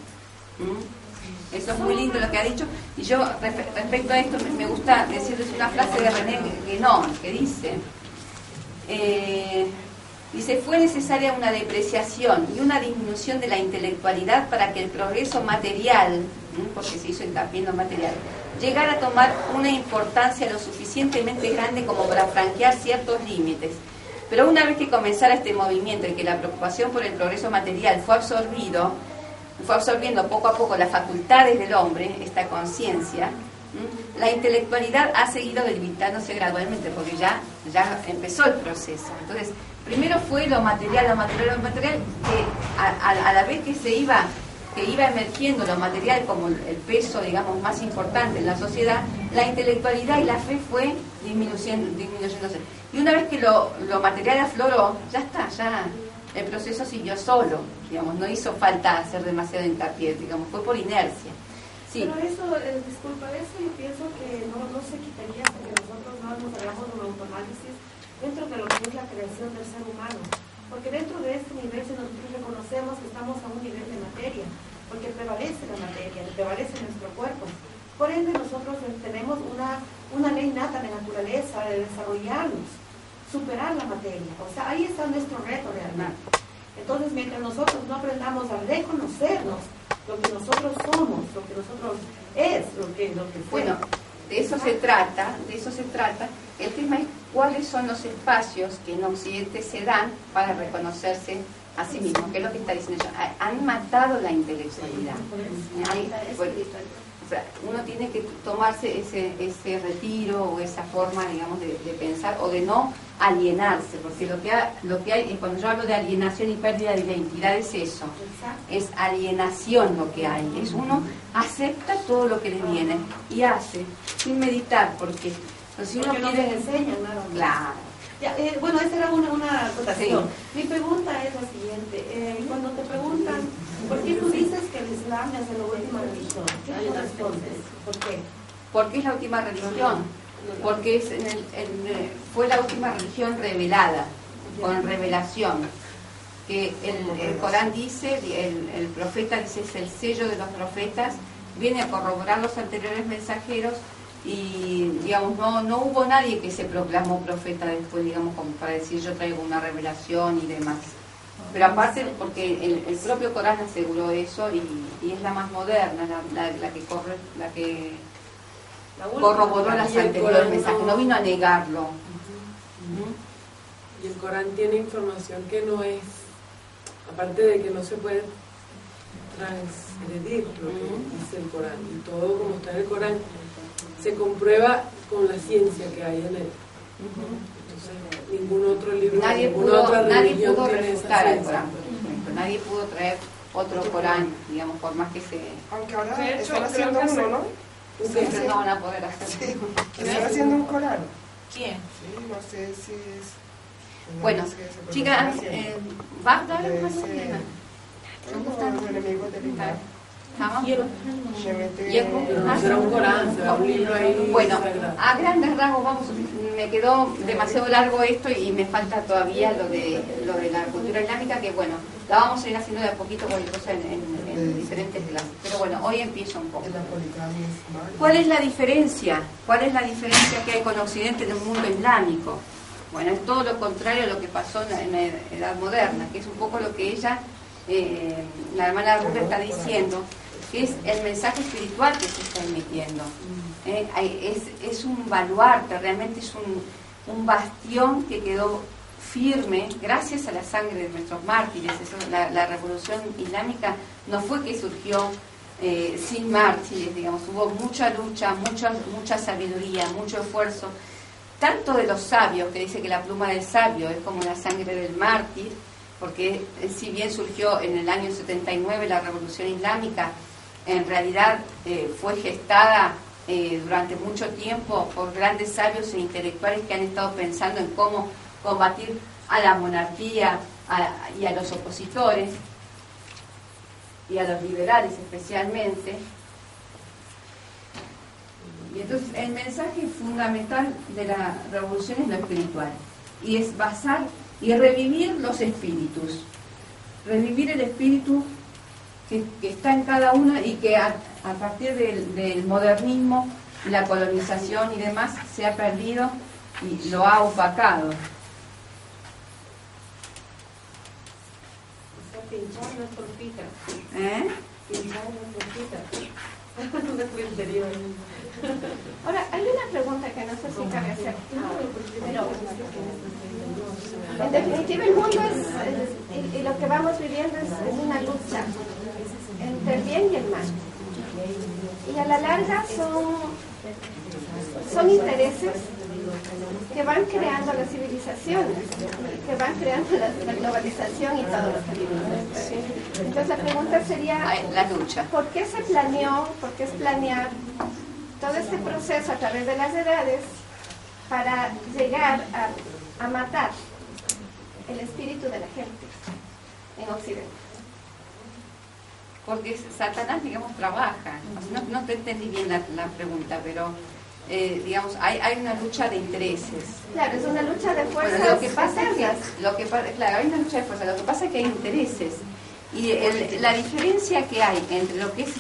Eso es muy lindo lo que ha dicho. Y yo respecto a esto me gusta decirles una frase de René Guénon, que dice, fue necesaria una depreciación y una disminución de la intelectualidad para que el progreso material, porque se hizo hincapié en lo material, llegara a tomar una importancia lo suficientemente grande como para franquear ciertos límites. Pero una vez que comenzara este movimiento y que la preocupación por el progreso material fue absorbiendo poco a poco las facultades del hombre, esta conciencia, la intelectualidad ha seguido debilitándose gradualmente, porque ya empezó el proceso. Entonces, primero fue lo material, que a la vez que iba emergiendo lo material como el peso, digamos, más importante en la sociedad, la intelectualidad y la fe fue disminuyéndose. Y una vez que lo material afloró, ya el proceso siguió solo, digamos, no hizo falta hacer demasiado hincapié, digamos, fue por inercia. Sí. Pero eso, disculpa, eso yo pienso que no se quitaría hasta que nosotros no nos hagamos un autoanálisis dentro de lo que es la creación del ser humano. Porque dentro de este universo nosotros reconocemos que estamos a un nivel de materia, porque prevalece la materia, prevalece nuestro cuerpo. Por ende nosotros tenemos una ley nata de naturaleza, de desarrollarnos, superar la materia. O sea, ahí está nuestro reto realmente. Entonces, mientras nosotros no aprendamos a reconocernos, lo que nosotros somos, lo que nosotros lo que fue. Bueno, de eso se trata. El tema es cuáles son los espacios que en Occidente se dan para reconocerse a sí mismo, que es lo que está diciendo yo. Han matado la intelectualidad. O sea, uno tiene que tomarse ese retiro o esa forma, digamos, de pensar, o de no alienarse, porque lo que hay, cuando yo hablo de alienación y pérdida de identidad, es eso, es alienación lo que hay, es uno acepta todo lo que le viene y hace, sin meditar, porque si uno porque quiere... nos enseñan nada más. Claro. Ya, bueno, esta era una acotación. Sí. Mi pregunta es la siguiente. Cuando te preguntan, ¿por qué tú dices que el Islam es la última religión? ¿Qué tú respondes? ¿Por qué? ¿Por qué es la última religión? Porque fue la última religión revelada, con revelación. Que el Corán dice, el profeta dice, es el sello de los profetas, viene a corroborar los anteriores mensajeros. Y digamos, no hubo nadie que se proclamó profeta después, digamos, como para decir yo traigo una revelación y demás. Pero aparte, porque el propio Corán aseguró eso, y es la más moderna, la que corroboró las Y el anteriores Corán mensajes, no. no vino a negarlo. Y el Corán tiene información que no es, aparte de que no se puede transgredir lo que dice el Corán, y todo como está en el Corán se comprueba con la ciencia que hay en él. Entonces, ningún otro libro, ninguna otra Nadie religión pudo tiene esa refutar al ciencia. Corán, por ejemplo. Nadie pudo traer otro Corán, digamos, por más que se... Aunque ahora De hecho, están creo haciendo que uno, se- ¿no? Ustedes no van a poder hacerlo. Están haciendo un Corán. ¿Quién? Sí, no sé si es... Bueno, no sé qué se chicas, pronuncia. ¿Bagdad Debe es más ser- bien? Los enemigos del Islam. Jamás. Se mete- Y es Pero no será un Corán, será un libro ahí Bueno, sagrado. a grandes rasgos, vamos, me quedó demasiado largo esto y me falta todavía lo de la cultura islámica, que bueno, la vamos a ir haciendo de a poquito cualquier cosa en diferentes clases. Pero bueno, hoy empiezo un poco. La poligamia es mala. ¿Cuál es la diferencia? ¿Cuál es la diferencia que hay con Occidente en el mundo islámico? Bueno, es todo lo contrario a lo que pasó en la Edad Moderna, que es un poco lo que ella, la hermana Rubia, está diciendo, que es el mensaje espiritual que se está emitiendo. Es un baluarte, realmente es un bastión que quedó firme gracias a la sangre de nuestros mártires. Eso, la revolución islámica no fue que surgió sin mártires, digamos, hubo mucha lucha, mucha sabiduría, mucho esfuerzo, tanto de los sabios, que dice que la pluma del sabio es como la sangre del mártir, porque si bien surgió en el año 79 la revolución islámica, en realidad fue gestada durante mucho tiempo por grandes sabios e intelectuales que han estado pensando en cómo combatir a la monarquía y a los opositores y a los liberales especialmente. Y entonces el mensaje fundamental de la revolución es lo espiritual, y es basar y revivir los espíritus, revivir el espíritu que está en cada uno y que a partir del modernismo, la colonización y demás se ha perdido y lo ha opacado. Pinchar no es torpita. ¿Eh? Pinchar no es torpita. No es interior. Ahora, hay una pregunta que no sé si cabe hacer. En definitiva, el mundo y lo que vamos viviendo es una lucha entre el bien y el mal. Y a la larga son intereses que van creando las civilizaciones, que van creando la globalización y todo lo que vivimos. Entonces la pregunta sería, La lucha. ¿por qué se planeó, por qué es planear todo este proceso a través de las edades para llegar a matar el espíritu de la gente en Occidente? Porque Satanás, digamos, trabaja. No te entendí bien la pregunta, pero digamos, hay una lucha de intereses. Claro, es una lucha de fuerzas. Bueno, lo que pasa es externas. claro, hay una lucha de fuerza. Lo que pasa es que hay intereses. Y la diferencia que hay entre lo que es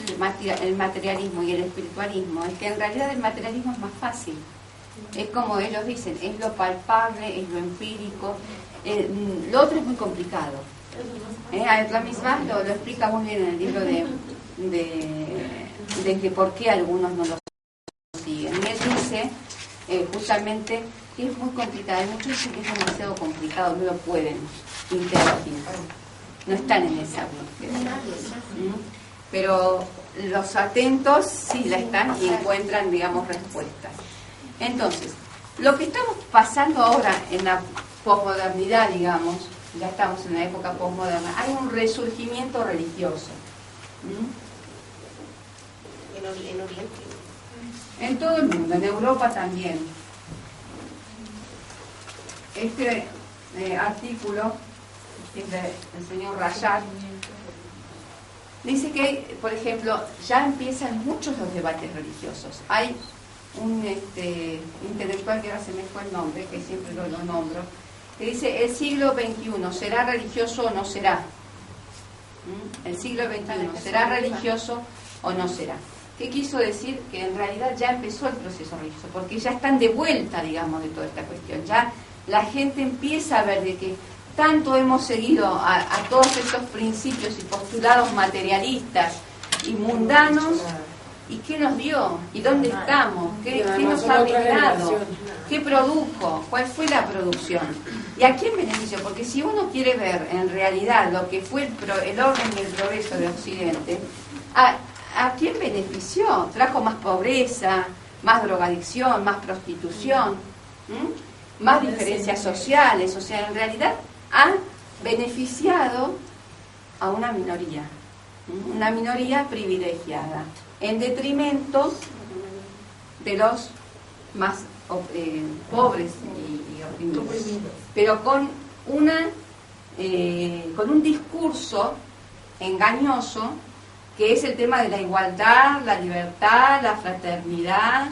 el materialismo y el espiritualismo es que en realidad el materialismo es más fácil. Es como ellos dicen, es lo palpable, es lo empírico. Lo otro es muy complicado. La misma lo explica muy bien en el libro de que por qué algunos no lo siguen. Y él dice justamente que es muy complicado. Hay muchos dicen que es demasiado complicado, no lo pueden interagir. No están en esa búsqueda. Pero los atentos sí la están y encuentran, digamos, respuestas. Entonces, lo que estamos pasando ahora en la posmodernidad, digamos, ya estamos en la época posmoderna, hay un resurgimiento religioso. En Oriente. En todo el mundo, en Europa también. Este artículo es del señor Rayad. Dice que, por ejemplo, ya empiezan muchos los debates religiosos. Hay un intelectual que ahora se me fue el nombre, que siempre lo nombro, que dice, el siglo XXI, ¿será religioso o no será? El siglo XXI, ¿será religioso o no será? ¿Qué quiso decir? Que en realidad ya empezó el proceso religioso, porque ya están de vuelta, digamos, de toda esta cuestión. Ya la gente empieza a ver de que tanto hemos seguido a todos estos principios y postulados materialistas y mundanos, ¿Y qué nos dio? ¿Y dónde estamos? ¿Qué nos son ha otras brindado? generaciones. ¿Qué produjo? ¿Cuál fue la producción? ¿Y a quién benefició? Porque si uno quiere ver en realidad lo que fue el orden del progreso de Occidente, ¿a quién benefició? Trajo más pobreza, más drogadicción, más prostitución, más diferencias sociales. O sea, en realidad ha beneficiado a una minoría privilegiada, en detrimento de los más pobres y oprimidos, pero con un discurso engañoso, que es el tema de la igualdad, la libertad, la fraternidad.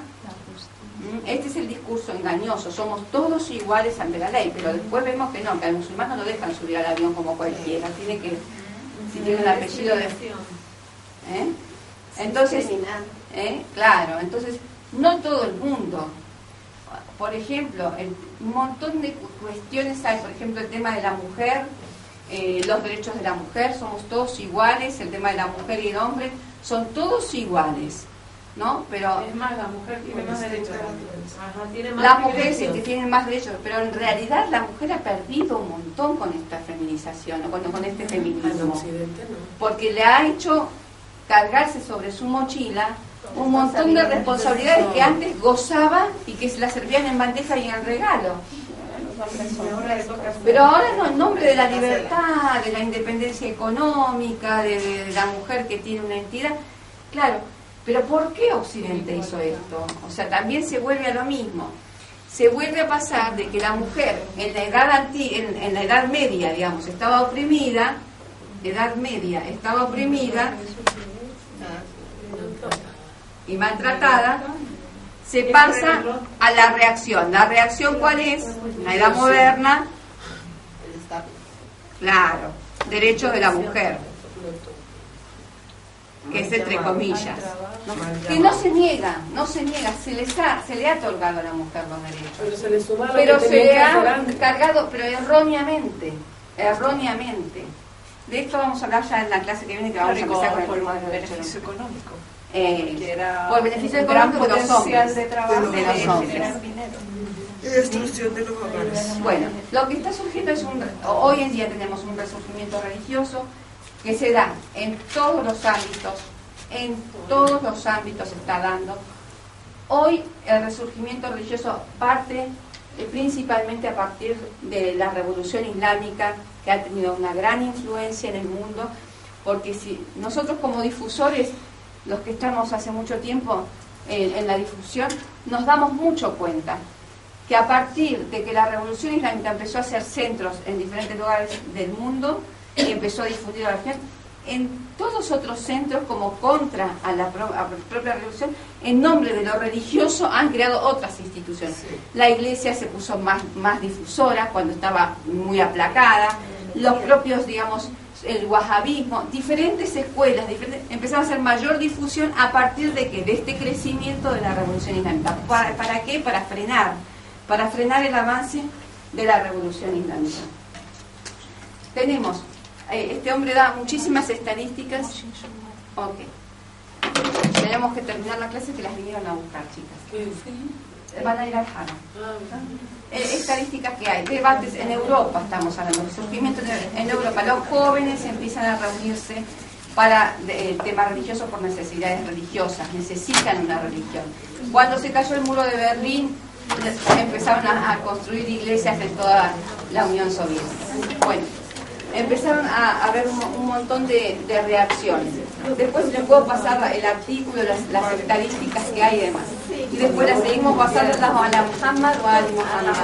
Este es el discurso engañoso, somos todos iguales ante la ley, pero después vemos que no, que al musulmán no lo dejan subir al avión como cualquiera, tiene que, si tiene el apellido de... Entonces, claro, entonces no todo el mundo. Por ejemplo, un montón de cuestiones hay, por ejemplo, el tema de la mujer, los derechos de la mujer, somos todos iguales, el tema de la mujer y el hombre, son todos iguales, ¿no? Pero es más, la mujer tiene más derechos. Las mujeres sí que tienen más derechos, pero en realidad la mujer ha perdido un montón con esta feminización, con este feminismo, porque le ha hecho cargarse sobre su mochila un montón de responsabilidades que antes gozaba y que se las servían en bandeja y en regalo. Pero ahora no, en nombre de la libertad, de la independencia económica, de la mujer que tiene una entidad, claro, pero ¿por qué Occidente hizo esto? O sea, también se vuelve a lo mismo. Se vuelve a pasar de que la mujer en la edad media, digamos, estaba oprimida, y maltratada, se pasa a la reacción. ¿La reacción cuál es? La edad moderna, claro, derechos de la mujer, que es entre comillas, ¿no? Que no se niega, se le ha otorgado a la mujer los derechos, pero se le ha cargado, pero erróneamente. De esto vamos a hablar ya en la clase que viene, que vamos a empezar con el tema del beneficio económico. Por beneficio económico de los hombres, de los hombres. Y destrucción de los hogares. Bueno, lo que está surgiendo es hoy en día tenemos un resurgimiento religioso que se da en todos los ámbitos se está dando. Hoy el resurgimiento religioso parte principalmente a partir de la revolución islámica, que ha tenido una gran influencia en el mundo, porque si nosotros como difusores, los que estamos hace mucho tiempo en la difusión, nos damos mucho cuenta que a partir de que la revolución islámica empezó a hacer centros en diferentes lugares del mundo y empezó a difundir la religión, en todos otros centros como contra a la propia revolución, en nombre de lo religioso han creado otras instituciones. La iglesia se puso más difusora cuando estaba muy aplacada, los propios, digamos, el wahabismo, diferentes escuelas, empezaron a hacer mayor difusión a partir de que de este crecimiento de la revolución islámica. ¿Para qué? Para frenar el avance de la revolución islámica. Tenemos, este hombre da muchísimas estadísticas. Ok. Tenemos que terminar la clase, que las vinieron a buscar, chicas. Van a ir al Haram. Estadísticas que hay, debates en Europa, estamos hablando del surgimiento en Europa. Los jóvenes empiezan a reunirse para el tema religioso por necesidades religiosas, necesitan una religión. Cuando se cayó el muro de Berlín, empezaron a construir iglesias en toda la Unión Soviética. Bueno, empezaron a haber un montón de reacciones. Después les puedo pasar el artículo, las estadísticas que hay y demás. Y después las seguimos pasando a la Muhammad o a Ali Muhammad.